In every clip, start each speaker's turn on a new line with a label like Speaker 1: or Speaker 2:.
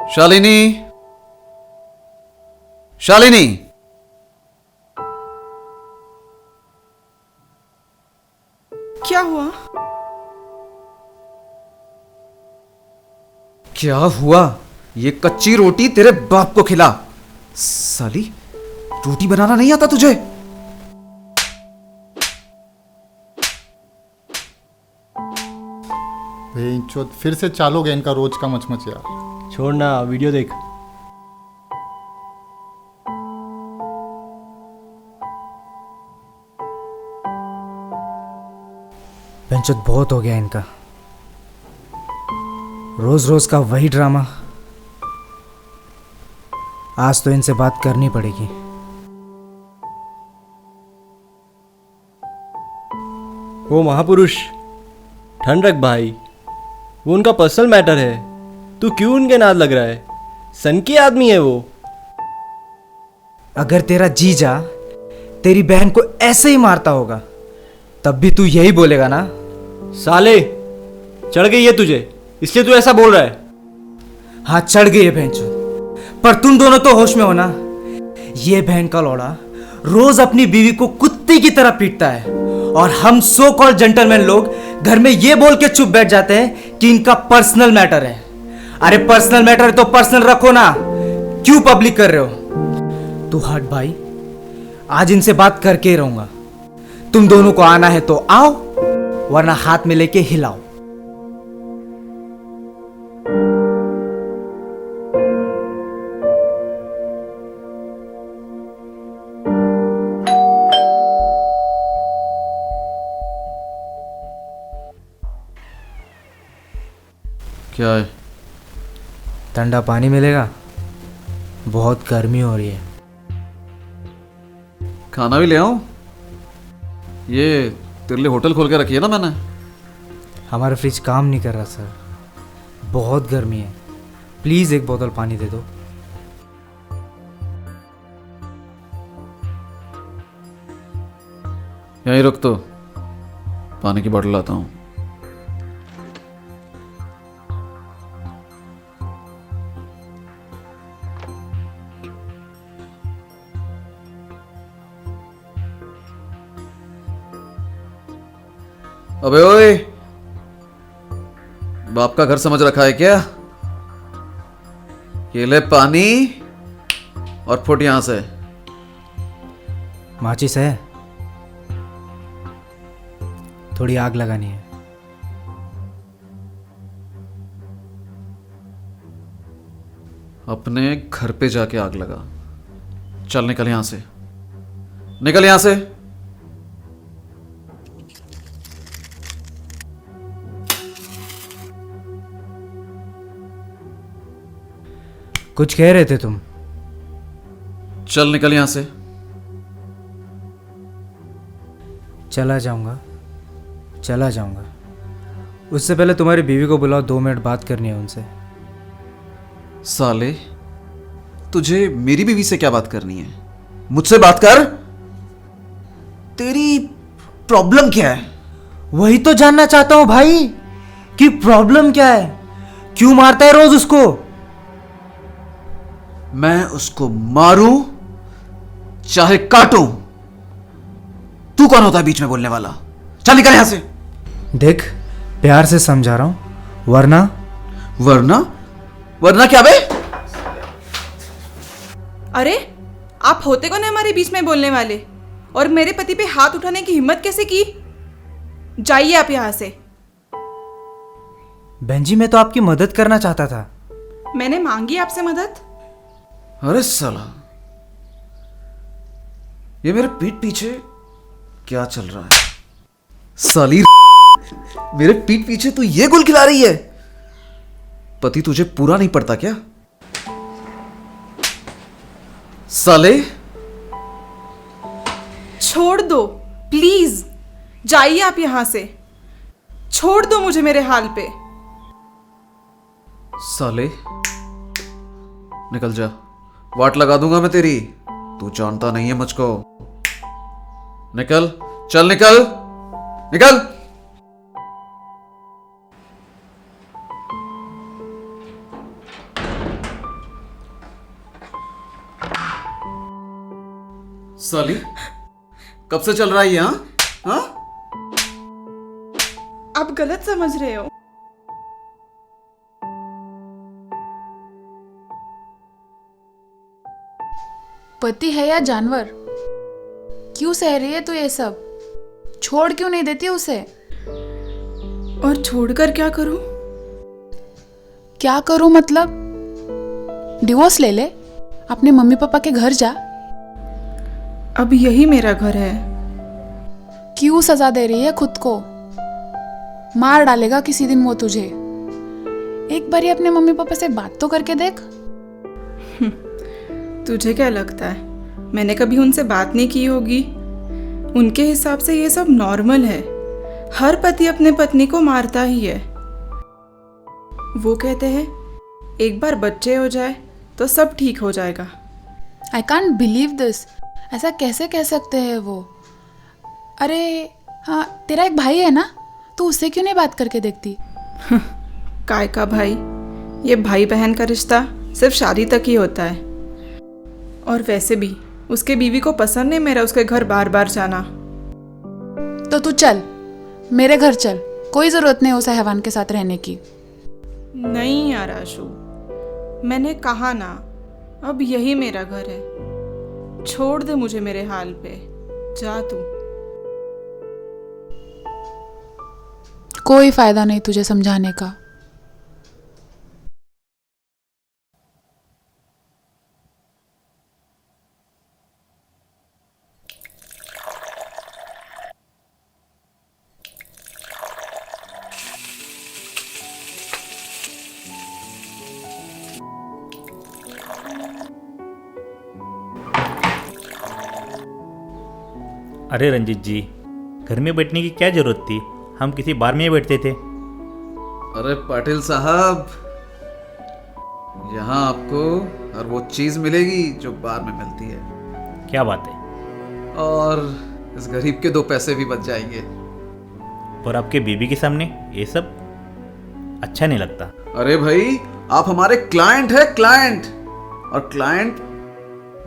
Speaker 1: शालिनी, शालिनी,
Speaker 2: क्या हुआ?
Speaker 1: क्या हुआ? ये कच्ची रोटी तेरे बाप को खिला। साली, रोटी बनाना नहीं आता तुझे?
Speaker 3: चौथ फिर से चालू गया इनका रोज का मचमच यार।
Speaker 4: छोड़ ना, वीडियो देख।
Speaker 5: बेंचोत बहुत हो गया इनका, रोज रोज का वही ड्रामा। आज तो इनसे बात करनी पड़ेगी।
Speaker 4: वो महापुरुष, ठंड रख भाई, वो उनका पर्सनल मैटर है। तू क्यों उनके नाद लग रहा है? सन की आदमी है वो।
Speaker 5: अगर तेरा जीजा तेरी बहन को ऐसे ही मारता होगा तब भी तू यही बोलेगा ना?
Speaker 4: साले, चढ़ गई है तुझे, इसलिए तू ऐसा बोल रहा है।
Speaker 5: हाँ, चढ़ गई है बहनचोद, पर तुम दोनों तो होश में हो ना। ये बहन का लौड़ा रोज अपनी बीवी को कुत्ते की तरह पीटता है और हम सो कॉल्ड जेंटलमैन लोग घर में ये बोल के चुप बैठ जाते हैं कि इनका पर्सनल मैटर है। अरे पर्सनल मैटर है तो पर्सनल रखो ना, क्यों पब्लिक कर रहे हो? तू हट भाई, आज इनसे बात करके ही रहूंगा। तुम दोनों को आना है तो आओ, वरना हाथ में लेके हिलाओ।
Speaker 1: क्या है?
Speaker 5: ठंडा पानी मिलेगा? बहुत गर्मी हो रही है।
Speaker 1: खाना भी ले आऊं? ये तेरे लिए होटल खोल के रखी है ना मैंने।
Speaker 5: हमारा फ्रिज काम नहीं कर रहा सर, बहुत गर्मी है। प्लीज एक बोतल पानी दे दो।
Speaker 1: यहीं रुक, तो पानी की बोतल लाता हूं। अबे ओए, बाप का घर समझ रखा है क्या? ये ले पानी और फुट यहां से।
Speaker 5: माचिस है? थोड़ी आग लगानी है।
Speaker 1: अपने घर पे जाके आग लगा। चल निकल यहां से, निकल यहां से।
Speaker 5: कुछ कह रहे थे तुम?
Speaker 1: चल निकल यहां से।
Speaker 5: चला जाऊंगा, चला जाऊंगा। उससे पहले तुम्हारी बीवी को बुलाओ, 2 मिनट बात करनी है उनसे।
Speaker 1: साले, तुझे मेरी बीवी से क्या बात करनी है? मुझसे बात कर। तेरी प्रॉब्लम क्या है?
Speaker 5: वही तो जानना चाहता हूं भाई, कि प्रॉब्लम क्या है? क्यों मारता है रोज उसको?
Speaker 1: मैं उसको मारूं चाहे काटूं, तू कौन होता है बीच में बोलने वाला? चल निकल यहां से।
Speaker 5: देख, प्यार से समझा रहा हूं, वरना
Speaker 1: वरना? वरना क्या बे?
Speaker 2: अरे, आप होते कौन है हमारे बीच में बोलने वाले? और मेरे पति पे हाथ उठाने की हिम्मत कैसे की? जाइए आप यहां से।
Speaker 5: बहन जी, मैं तो आपकी मदद करना चाहता था।
Speaker 2: मैंने मांगी आपसे मदद?
Speaker 1: अरे साला, ये मेरे पीठ पीछे क्या चल रहा है? साली, मेरे पीठ पीछे तू ये गुल खिला रही है? पति तुझे पूरा नहीं पड़ता क्या? साले,
Speaker 2: छोड़ दो प्लीज, जाइए आप यहाँ से। छोड़ दो मुझे मेरे हाल पे।
Speaker 1: साले, निकल जा, वाट लगा दूंगा मैं तेरी। तू जानता नहीं है मुझको। निकल, चल निकल, निकल। साली, कब से चल रहा है ये? हाँ?
Speaker 2: आप गलत समझ रहे हो।
Speaker 6: पति है या जानवर? क्यों सह रही है तू ये सब? छोड़ क्यों नहीं देती उसे?
Speaker 2: और छोड़कर क्या करूं?
Speaker 6: क्या करूं मतलब? डिवोर्स ले ले, अपने मम्मी पापा के घर जा।
Speaker 2: अब यही मेरा घर है।
Speaker 6: क्यों सजा दे रही है खुद को? मार डालेगा किसी दिन वो तुझे। एक बार अपने मम्मी पापा से बात तो करके देख।
Speaker 2: तुझे क्या लगता है मैंने कभी उनसे बात नहीं की होगी? उनके हिसाब से ये सब नॉर्मल है। हर पति अपने पत्नी को मारता ही है। वो कहते हैं एक बार बच्चे हो जाए तो सब ठीक हो जाएगा।
Speaker 6: I can't believe this. ऐसा कैसे कह सकते हैं वो? अरे हाँ, तेरा एक भाई है ना, तू उससे क्यों नहीं बात करके देखती?
Speaker 2: काय का भाई? ये भाई बहन का रिश्ता सिर्फ शादी तक ही होता है। और वैसे भी उसके बीवी को पसंद नहीं मेरा उसके घर बार बार जाना।
Speaker 6: तो तू चल, मेरे घर चल। कोई जरूरत नहीं उस हैवान के साथ रहने की।
Speaker 2: नहीं यार आशु, मैंने कहा ना, अब यही मेरा घर है। छोड़ दे मुझे मेरे हाल पे, जा तू।
Speaker 6: कोई फायदा नहीं तुझे समझाने का।
Speaker 7: अरे रंजीत जी, घर में बैठने की क्या जरूरत थी? हम किसी बार में ही बैठते थे।
Speaker 1: अरे पाटिल साहब, यहाँ आपको हर वो चीज मिलेगी जो बार में मिलती है।
Speaker 7: क्या बात है?
Speaker 1: और इस गरीब के 2 पैसे भी बच जाएंगे।
Speaker 7: पर आपके बीवी के सामने ये सब अच्छा नहीं लगता।
Speaker 1: अरे भाई, आप हमारे क्लाइंट है, क्लाइंट। और क्लाइंट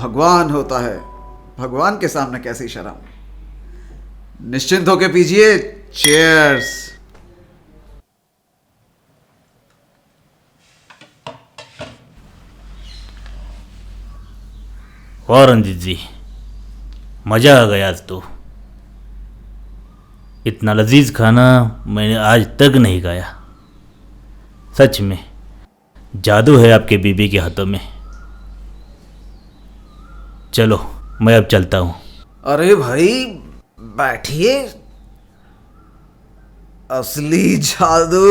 Speaker 1: भगवान होता है। भगवान के सामने कैसी शर्म। निश्चिंत होके पीजिए। चीयर्स।
Speaker 7: वाह रंजीत जी, मज़ा आ गया आज तो। इतना लजीज खाना मैंने आज तक नहीं खाया। सच में जादू है आपके बीबी के हाथों में। चलो मैं अब चलता हूँ।
Speaker 1: अरे भाई बैठिए। असली जादू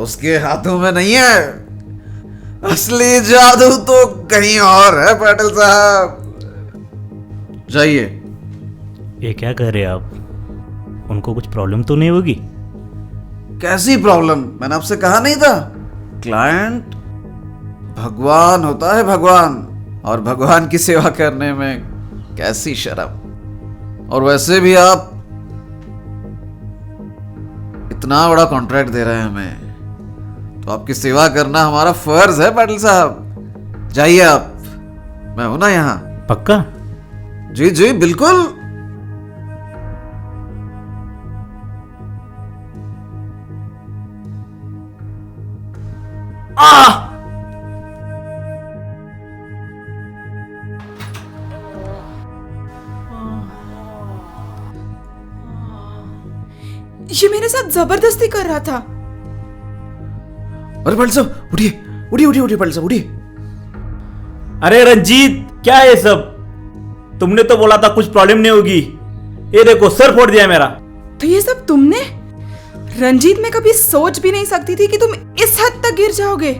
Speaker 1: उसके हाथों में नहीं है। असली जादू तो कहीं और है पाटिल साहब। जाइए।
Speaker 7: ये क्या कह रहे हैं आप? उनको कुछ प्रॉब्लम तो नहीं होगी?
Speaker 1: कैसी प्रॉब्लम? मैंने आपसे कहा नहीं था? क्लाइंट भगवान होता है, भगवान। और भगवान की सेवा करने में कैसी शर्म। और वैसे भी आप इतना बड़ा कॉन्ट्रैक्ट दे रहे हैं हमें, तो आपकी सेवा करना हमारा फर्ज है पाटिल साहब। जाइए आप, मैं हूं ना यहां।
Speaker 7: पक्का?
Speaker 1: जी जी बिल्कुल।
Speaker 2: ये मेरे साथ जबरदस्ती कर रहा था।
Speaker 1: अरे पाटिल साहब उठिए, उठिए उठिए उठिए पाटिल साहब उठिए।
Speaker 7: अरे रंजीत, क्या है ये सब? तुमने तो बोला था कुछ प्रॉब्लम नहीं होगी। ये देखो सर फोड़ दिया मेरा।
Speaker 2: तो ये सब तुमने? रंजीत, मैं कभी सोच भी नहीं सकती थी कि तुम इस हद तक गिर जाओगे।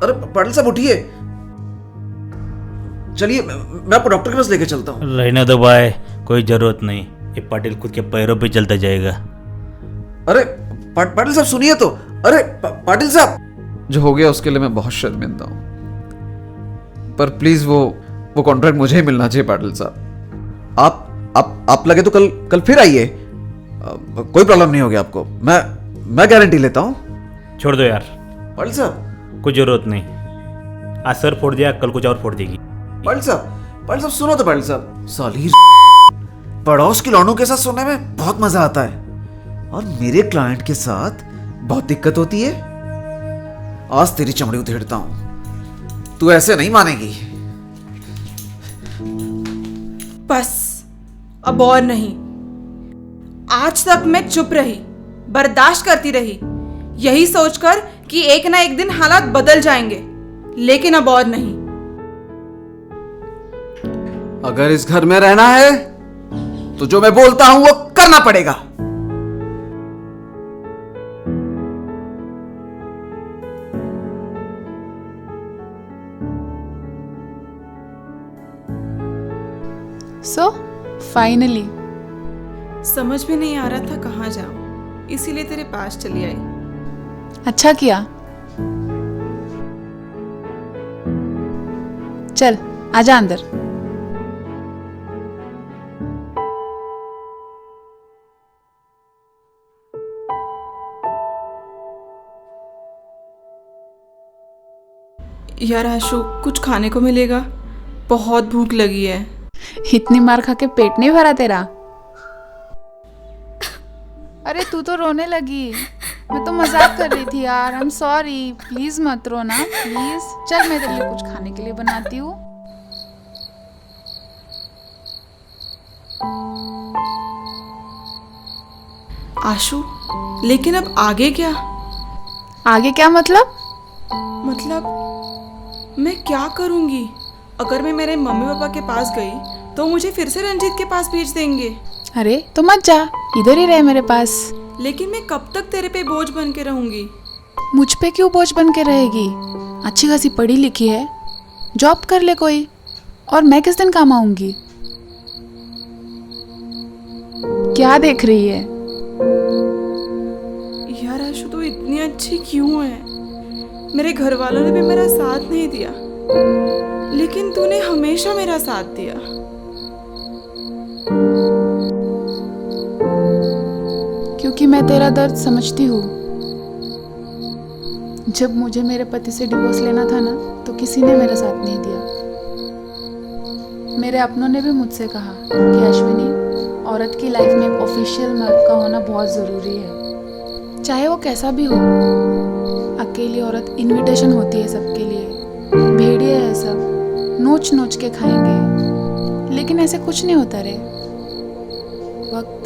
Speaker 1: अरे पाटिल साहब उठिए। चलिए मैं आपको डॉक्टर के पास लेके चलता हूँ।
Speaker 7: रहने दो भाई, कोई जरूरत नहीं। ये पाटिल खुद के पैरों पे चलता जाएगा।
Speaker 1: अरे पाटिल साहब सुनिए तो। अरे पाटिल साहब, जो हो गया उसके लिए मैं बहुत शर्मिंदा हूँ, पर प्लीज वो कॉन्ट्रैक्ट मुझे ही मिलना चाहिए पाटिल साहब। आप लगे तो कल फिर आइए, कोई प्रॉब्लम नहीं होगी आपको, मैं गारंटी लेता हूँ।
Speaker 7: छोड़ दो यार,
Speaker 1: पाटिल साहब।
Speaker 7: कोई जरूरत नहीं। आज सर फोड़ दिया, कल कुछ और फोड़ देगी।
Speaker 1: पाटिल साहब सुनो तो पाटिल साहब, साली पड़ोस के लौंडों के साथ सोने में बहुत मजा आता है, और मेरे क्लाइंट के साथ बहुत दिक्कत होती है। आज तेरी चमड़ी उधेड़ता हूं, तू ऐसे नहीं मानेगी।
Speaker 2: बस अब और नहीं। आज तक मैं चुप रही, बर्दाश्त करती रही, यही सोचकर कि एक ना एक दिन हालात बदल जाएंगे, लेकिन अब और नहीं।
Speaker 1: अगर इस घर में रहना है तो जो मैं बोलता हूं वो करना पड़ेगा।
Speaker 6: सो फाइनली
Speaker 2: समझ में नहीं आ रहा था कहाँ जाऊं, इसीलिए तेरे पास चली आई।
Speaker 6: अच्छा किया। चल आजा अंदर।
Speaker 2: यार आशु, कुछ खाने को मिलेगा? बहुत भूख लगी है।
Speaker 6: इतनी मार खा के पेट नहीं भरा तेरा? अरे तू तो रोने लगी। मैं तो मजाक कर रही थी यार। आई एम सॉरी, प्लीज मत रो ना प्लीज। चल मैं तेरे लिए कुछ खाने के लिए बनाती हूँ।
Speaker 2: आशु, लेकिन अब आगे क्या?
Speaker 6: आगे क्या मतलब?
Speaker 2: मतलब मैं क्या करूंगी? अगर मैं मेरे मम्मी पापा के पास गई तो मुझे फिर से रंजीत के पास भेज देंगे।
Speaker 6: अरे तो मत जा, इधर ही रह मेरे पास।
Speaker 2: लेकिन मैं कब तक तेरे पे बोझ बन के रहूंगी?
Speaker 6: मुझ पे क्यों बोझ बन के रहेगी? अच्छी खासी पढ़ी लिखी है, जॉब कर ले कोई, और मैं किस दिन काम आऊंगी? क्या देख रही है?
Speaker 2: यार आशु, तू इतनी अच्छी क्यों है? मेरे घर वालों ने भी मेरा साथ नहीं दिया, लेकिन तूने हमेशा मेरा साथ दिया।
Speaker 6: क्योंकि मैं तेरा दर्द समझती हूँ। जब मुझे मेरे पति से डिवोर्स लेना था ना, तो किसी ने मेरा साथ नहीं दिया। मेरे अपनों ने भी मुझसे कहा कि अश्विनी, औरत की लाइफ में एक ऑफिशियल मर्द का होना बहुत ज़रूरी है, चाहे वो कैसा भी हो। अकेली औरत इनविटेशन होती है सबके लिए, भेड़िए है सब, नोच नोच के खाएंगे, लेकिन ऐसे कुछ नहीं होता रे। वक्त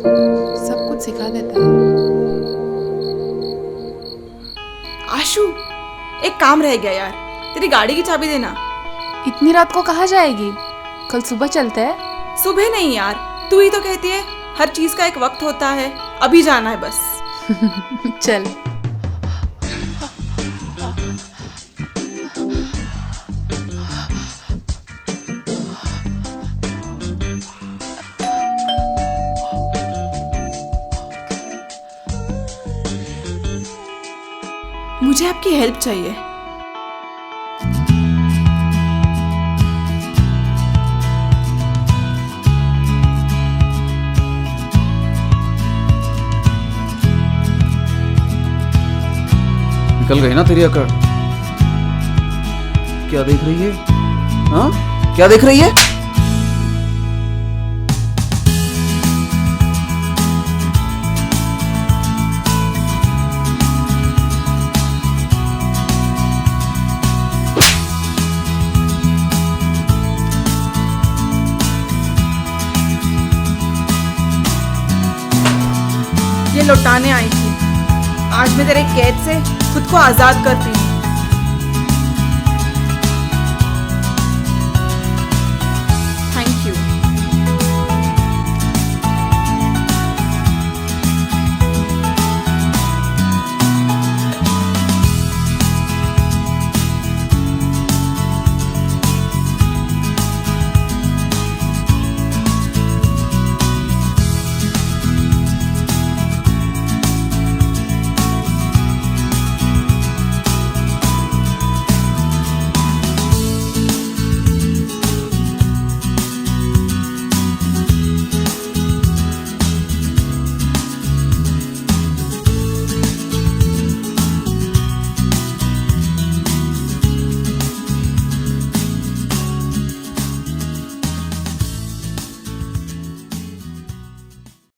Speaker 6: सब कुछ सिखा देता है।
Speaker 2: आशु, एक काम रह गया यार, तेरी गाड़ी की चाबी देना।
Speaker 6: इतनी रात को कहाँ जाएगी? कल सुबह चलते हैं।
Speaker 2: सुबह नहीं यार, तू ही तो कहती है हर चीज का एक वक्त होता है, अभी जाना है बस।
Speaker 6: चल।
Speaker 2: मुझे आपकी हेल्प चाहिए।
Speaker 1: निकल गई ना तेरी अकड़? क्या देख रही है? हाँ, क्या देख रही है?
Speaker 2: ये लौटाने आई थी। आज मैं तेरे कैद से खुद को आजाद करती हूँ।